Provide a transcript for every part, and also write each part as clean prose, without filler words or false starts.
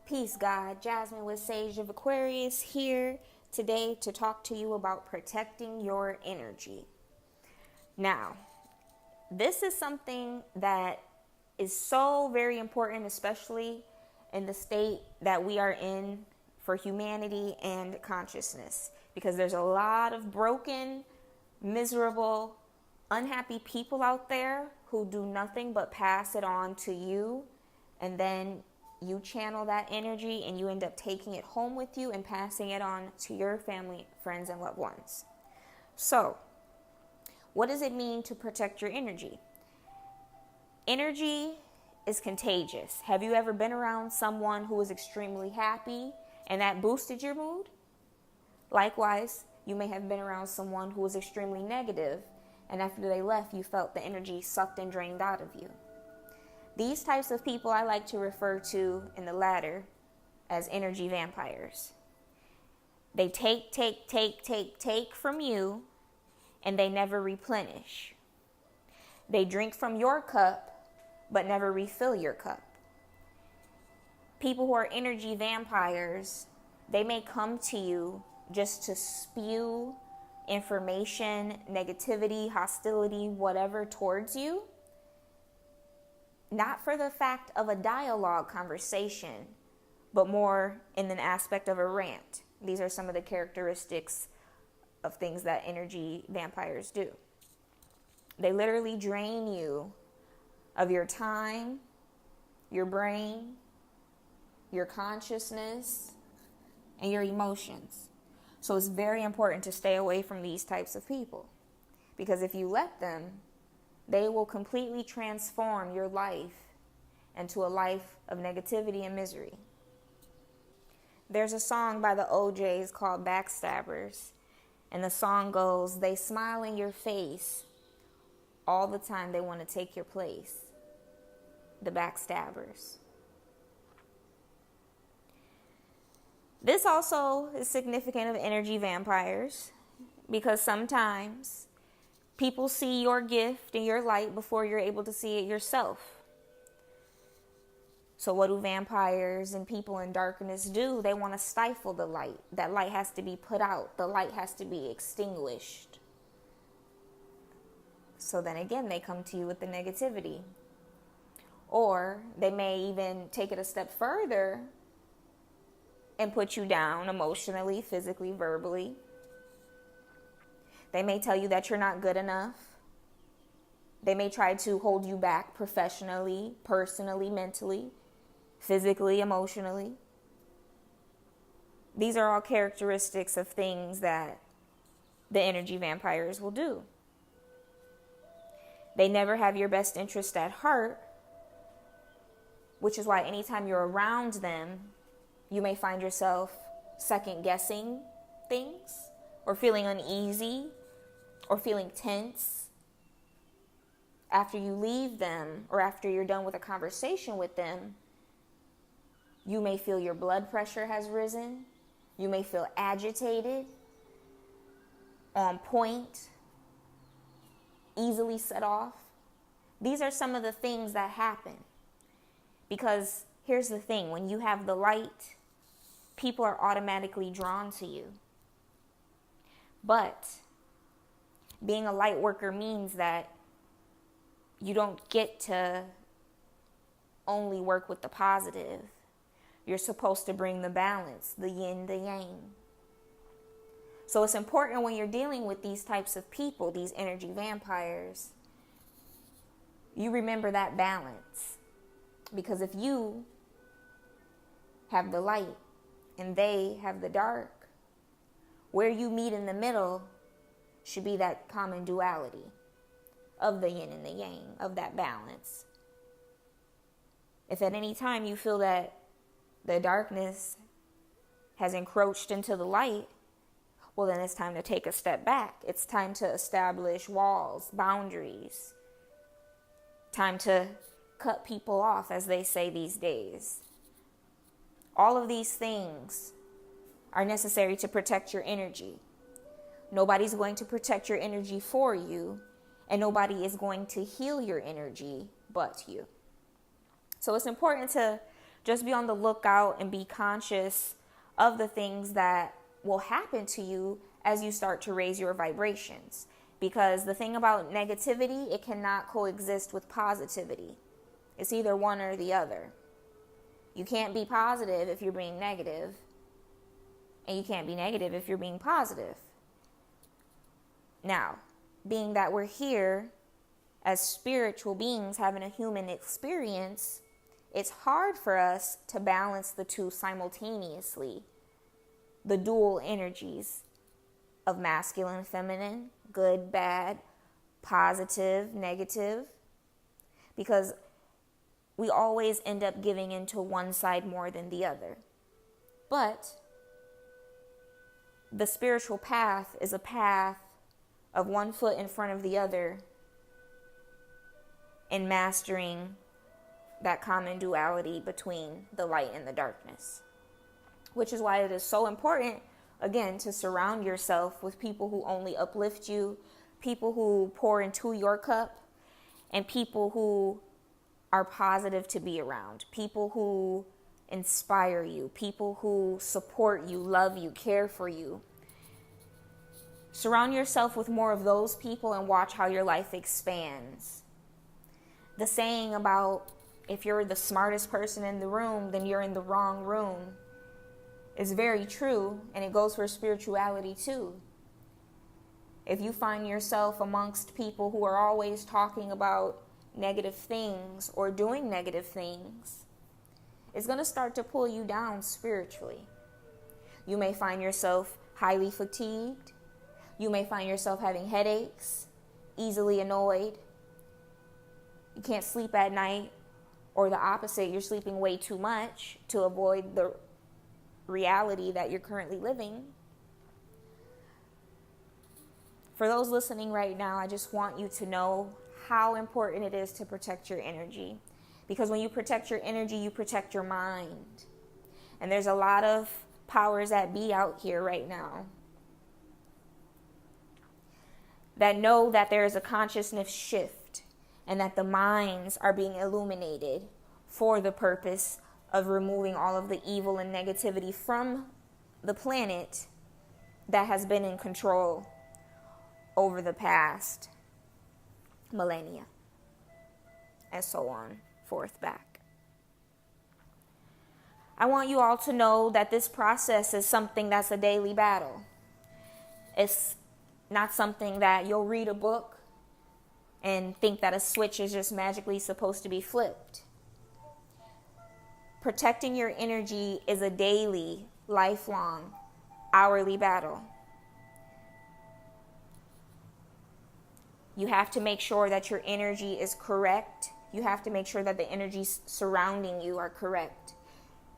Peace, God. Jasmine with Sage of Aquarius here today to talk to you about protecting your energy. Now, this is something that is so very important, especially in the state that we are in for humanity and consciousness, because there's a lot of broken, miserable, unhappy people out there who do nothing but pass it on to you, and then you channel that energy and you end up taking it home with you and passing it on to your family, friends, and loved ones. So, what does it mean to protect your energy? Energy is contagious. Have you ever been around someone who was extremely happy and that boosted your mood? Likewise, you may have been around someone who was extremely negative, and after they left, you felt the energy sucked and drained out of you. These types of people I like to refer to in the latter as energy vampires. They take from you, and they never replenish. They drink from your cup, but never refill your cup. People who are energy vampires, they may come to you just to spew information, negativity, hostility, whatever towards you. Not for the fact of a dialogue conversation, but more in an aspect of a rant. These are some of the characteristics of things that energy vampires do. They literally drain you of your time, your brain, your consciousness, and your emotions. So it's very important to stay away from these types of people, because if you let them, they will completely transform your life into a life of negativity and misery. There's a song by the OJs called Backstabbers, and the song goes, they smile in your face all the time, they want to take your place. The backstabbers. This also is significant of energy vampires, because sometimes people see your gift and your light before you're able to see it yourself. So what do vampires and people in darkness do? They want to stifle the light. That light has to be put out. The light has to be extinguished. So then again, they come to you with the negativity. Or they may even take it a step further and put you down emotionally, physically, verbally. They may tell you that you're not good enough. They may try to hold you back professionally, personally, mentally, physically, emotionally. These are all characteristics of things that the energy vampires will do. They never have your best interest at heart, which is why anytime you're around them, you may find yourself second guessing things, or feeling uneasy, or feeling tense. After you leave them, or after you're done with a conversation with them, you may feel your blood pressure has risen. You may feel agitated, on point, easily set off. These are some of the things that happen. Because here's the thing, when you have the light, people are automatically drawn to you. But being a light worker means that you don't get to only work with the positive. You're supposed to bring the balance, the yin, the yang. So it's important when you're dealing with these types of people, these energy vampires, you remember that balance. Because if you have the light and they have the dark, where you meet in the middle should be that common duality of the yin and the yang, of that balance. If at any time you feel that the darkness has encroached into the light, well, then it's time to take a step back. It's time to establish walls, boundaries. Time to cut people off, as they say these days. All of these things are necessary to protect your energy. Nobody's going to protect your energy for you, and nobody is going to heal your energy but you. So it's important to Just be on the lookout and be conscious of the things that will happen to you as you start to raise your vibrations. Because the thing about negativity, it cannot coexist with positivity. It's either one or the other. You can't be positive if you're being negative, and you can't be negative if you're being positive. Now, being that we're here as spiritual beings having a human experience, it's hard for us to balance the two simultaneously. The dual energies of masculine, feminine, good, bad, positive, negative. Because we always end up giving into one side more than the other. But the spiritual path is a path of one foot in front of the other in mastering that common duality between the light and the darkness. Which is why it is so important, again, to surround yourself with people who only uplift you, people who pour into your cup, and people who are positive to be around, people who inspire you, people who support you, love you, care for you. Surround yourself with more of those people and watch how your life expands. The saying about if you're the smartest person in the room, then you're in the wrong room is very true, and it goes for spirituality too. If you find yourself amongst people who are always talking about negative things or doing negative things, it's going to start to pull you down spiritually. You may find yourself highly fatigued. You may find yourself having headaches, easily annoyed. You can't sleep at night, or the opposite, you're sleeping way too much to avoid the reality that you're currently living. For those listening right now, I just want you to know how important it is to protect your energy. Because when you protect your energy, you protect your mind. And there's a lot of powers that be out here right now that know that there is a consciousness shift and that the minds are being illuminated for the purpose of removing all of the evil and negativity from the planet that has been in control over the past millennia, and so on, forth back. I want you all to know that this process is something that's a daily battle. It's not something that you'll read a book and think that a switch is just magically supposed to be flipped. Protecting your energy is a daily, lifelong, hourly battle. You have to make sure that your energy is correct. You have to make sure that the energies surrounding you are correct.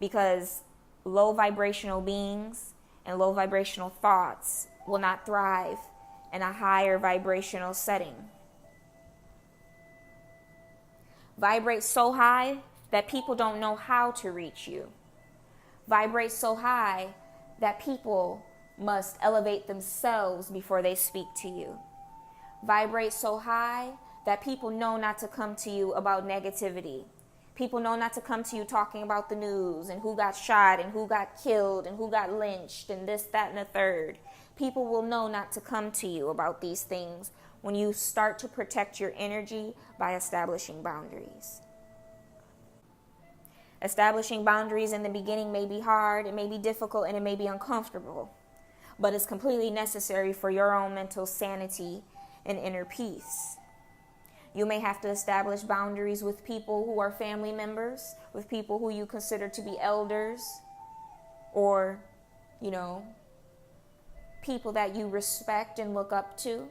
Because low vibrational beings and low vibrational thoughts will not thrive in a higher vibrational setting. Vibrate so high that people don't know how to reach you. Vibrate so high that people must elevate themselves before they speak to you. Vibrate so high that people know not to come to you about negativity. People know not to come to you talking about the news and who got shot and who got killed and who got lynched and this, that, and the third. People will know not to come to you about these things when you start to protect your energy by establishing boundaries. Establishing boundaries in the beginning may be hard, it may be difficult, and it may be uncomfortable, but it's completely necessary for your own mental sanity and inner peace. You may have to establish boundaries with people who are family members, with people who you consider to be elders, or, people that you respect and look up to.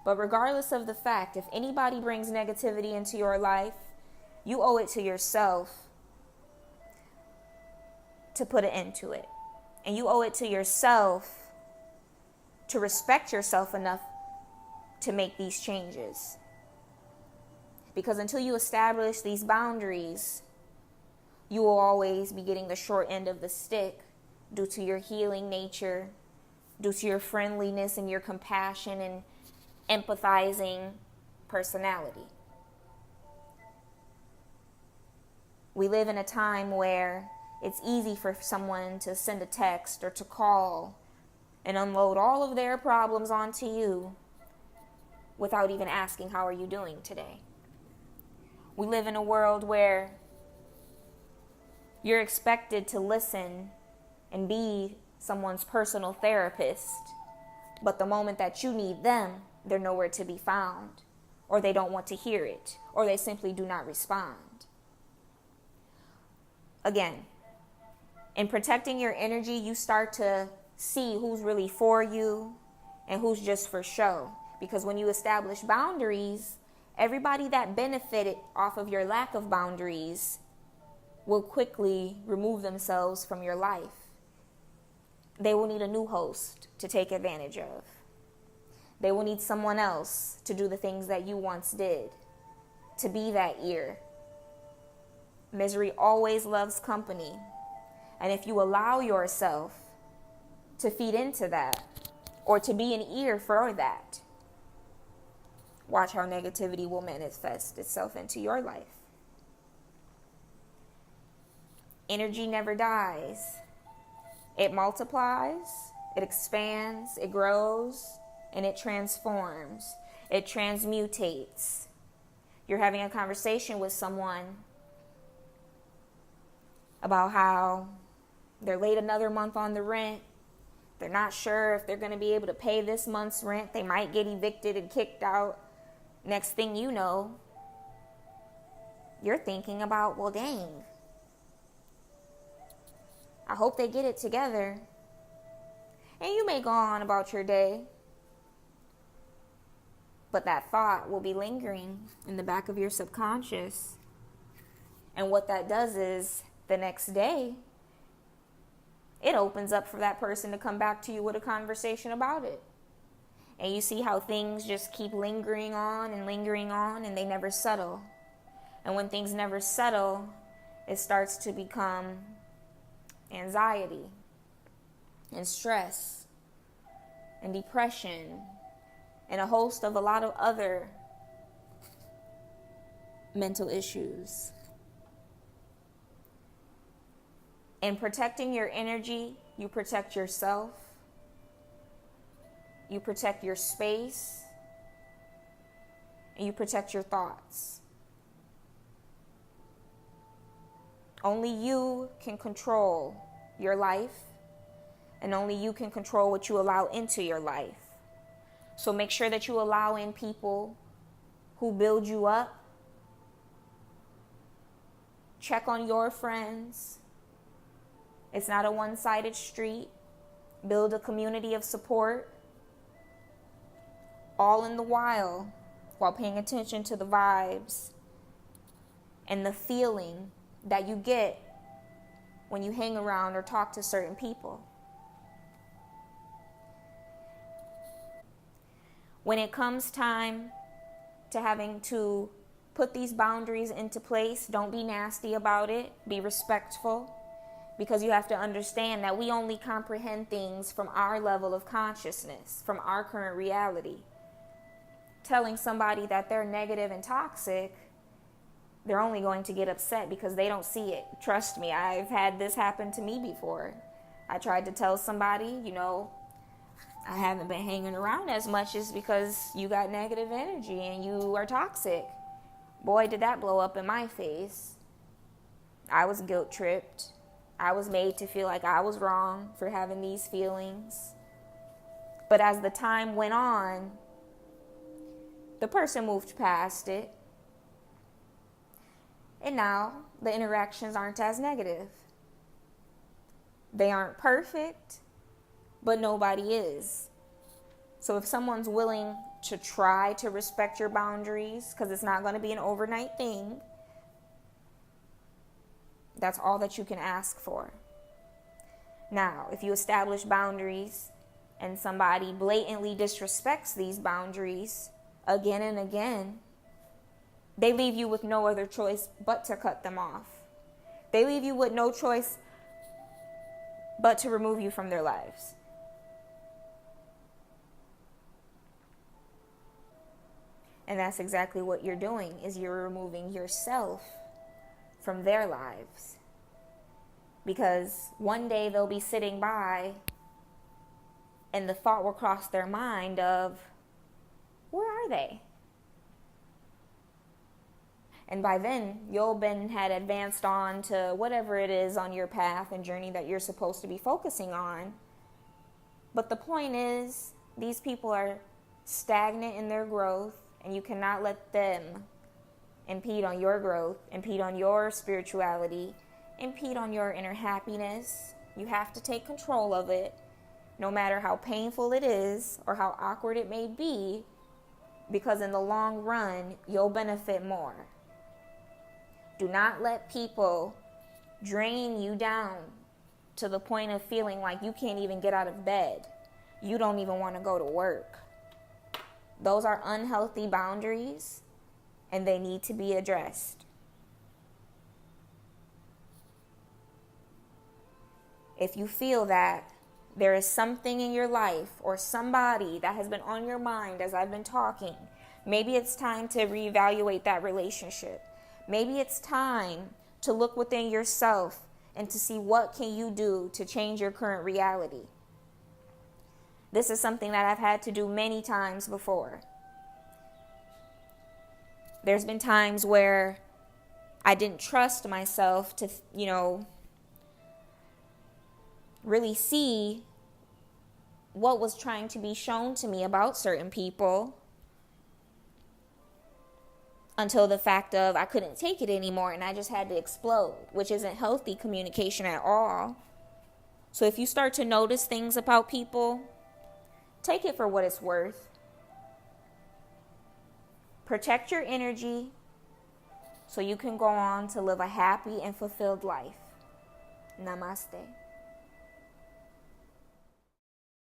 But regardless of the fact, if anybody brings negativity into your life, you owe it to yourself to put an end to it. And you owe it to yourself to respect yourself enough to make these changes. Because until you establish these boundaries, you will always be getting the short end of the stick due to your healing nature, due to your friendliness and your compassion and empathizing personality. We live in a time where it's easy for someone to send a text or to call and unload all of their problems onto you without even asking, how are you doing today? We live in a world where you're expected to listen and be someone's personal therapist, but the moment that you need them, they're nowhere to be found, or they don't want to hear it, or they simply do not respond. Again, in protecting your energy, you start to see who's really for you and who's just for show. Because when you establish boundaries, everybody that benefited off of your lack of boundaries will quickly remove themselves from your life. They will need a new host to take advantage of. They will need someone else to do the things that you once did, to be that ear. Misery always loves company. And if you allow yourself to feed into that, or to be an ear for that, watch how negativity will manifest itself into your life. Energy never dies. It multiplies, it expands, it grows, and it transforms. It transmutates. You're having a conversation with someone about how they're late another month on the rent. They're not sure if they're going to be able to pay this month's rent. They might get evicted and kicked out. Next thing you know, you're thinking about, well, dang, I hope they get it together. And you may go on about your day, but that thought will be lingering in the back of your subconscious. And what that does is, the next day, it opens up for that person to come back to you with a conversation about it. And you see how things just keep lingering on, and they never settle. And when things never settle, it starts to become anxiety and stress and depression and a host of a lot of other mental issues. In protecting your energy, you protect yourself, you protect your space, and you protect your thoughts. Only you can control your life, and only you can control what you allow into your life. So make sure that you allow in people who build you up. Check on your friends. It's not a one-sided street. Build a community of support. All in the while paying attention to the vibes and the feeling that you get when you hang around or talk to certain people. When it comes time to having to put these boundaries into place, don't be nasty about it. Be respectful, because you have to understand that we only comprehend things from our level of consciousness, from our current reality. Telling somebody that they're negative and toxic, they're only going to get upset because they don't see it. Trust me, I've had this happen to me before. I tried to tell somebody, I haven't been hanging around as much is because you got negative energy and you are toxic. Boy, did that blow up in my face. I was guilt tripped. I was made to feel like I was wrong for having these feelings. But as the time went on, the person moved past it. And now the interactions aren't as negative. They aren't perfect, but nobody is. So if someone's willing to try to respect your boundaries, because it's not going to be an overnight thing, that's all that you can ask for. Now, if you establish boundaries and somebody blatantly disrespects these boundaries again and again, they leave you with no other choice but to cut them off. They leave you with no choice but to remove you from their lives. And that's exactly what you're doing, is you're removing yourself from their lives. Because one day they'll be sitting by and the thought will cross their mind of, where are they? And by then, you'll had advanced on to whatever it is on your path and journey that you're supposed to be focusing on. But the point is, these people are stagnant in their growth, and you cannot let them impede on your growth, impede on your spirituality, impede on your inner happiness. You have to take control of it, no matter how painful it is or how awkward it may be, because in the long run, you'll benefit more. Do not let people drain you down to the point of feeling like you can't even get out of bed. You don't even want to go to work. Those are unhealthy boundaries, and they need to be addressed. If you feel that there is something in your life or somebody that has been on your mind as I've been talking, maybe it's time to reevaluate that relationship. Maybe it's time to look within yourself and to see what can you do to change your current reality. This is something that I've had to do many times before. There's been times where I didn't trust myself to, really see what was trying to be shown to me about certain people, until the fact of I couldn't take it anymore and I just had to explode, which isn't healthy communication at all. So if you start to notice things about people, take it for what it's worth. Protect your energy so you can go on to live a happy and fulfilled life. Namaste.